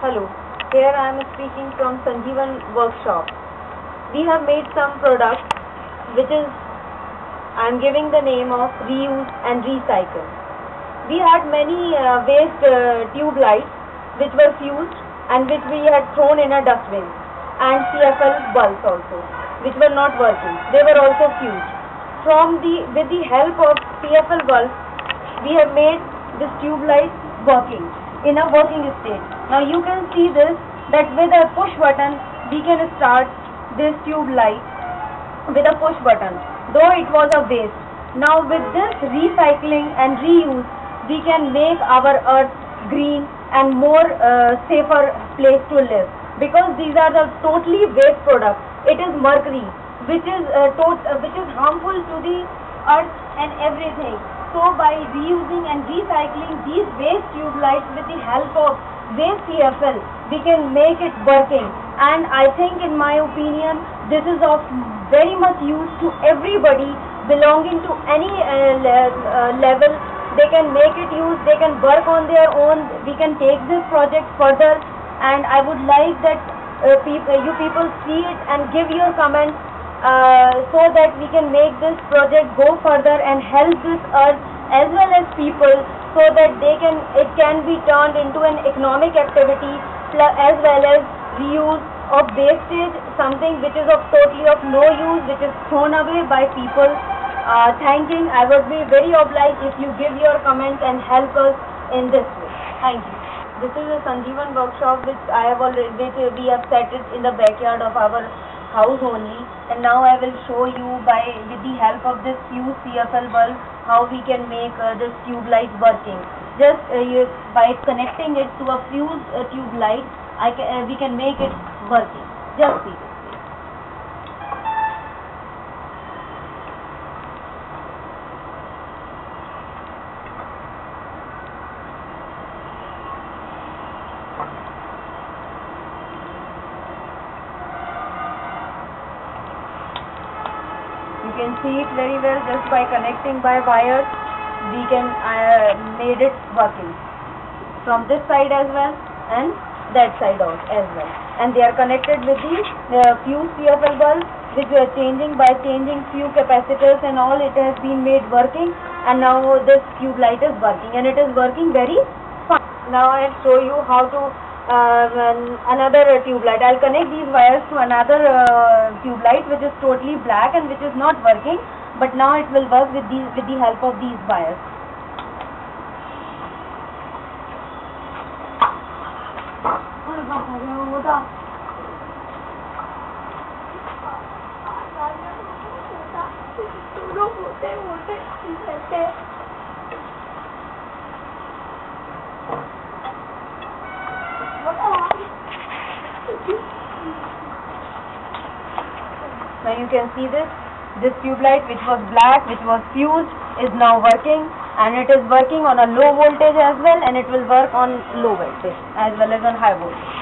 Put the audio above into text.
Hello, here I am speaking from Sanjeevan Workshop. We have made some products which is I am giving the name of reuse and recycle. We had many waste tube lights which were fused and which we had thrown in a dustbin, and CFL bulbs also which were not working. They were also fused. With the help of CFL bulbs, we have made this tube light working in a working state. Now you can see this, that with a push button we can start this tube light with a push button, though it was a waste. Now with this recycling and reuse, we can make our earth green and more safer place to live, because these are the totally waste products. It is mercury which is harmful to the earth and everything. So by reusing and recycling these waste tube lights with the help of waste CFL, we can make it working. And I think, in my opinion, this is of very much use to everybody belonging to any level. They can make it use, they can work on their own. We can take this project further, and I would like that you people see it and give your comments, so that we can make this project go further and help this earth as well as people, so that it can be turned into an economic activity, as well as reuse of wastage, something which is totally of no use, which is thrown away by people. Thanking, I would be very obliged if you give your comments and help us in this way. Thank you. This is a Sanjeevan Workshop which we have set it in the backyard of our house only, and now I will show you with the help of this fused CFL bulb how we can make this tube light working. Just by connecting it to a fused tube light, we can make it working. Just see this. You can see it very well just by connecting by wires. We can made it working from this side as well and that side out as well, and they are connected with the fused CFL bulb, which we are changing by changing few capacitors and all. It has been made working, and now this tube light is working, and it is working very fast. Now I'll show you how to another tube light. I'll connect these wires to another tube light which is totally black and which is not working, but now it will work with the help of these wires. Now you can see this tube light which was black, which was fused, is now working, and it is working on a low voltage as well, and it will work on low voltage as well as on high voltage.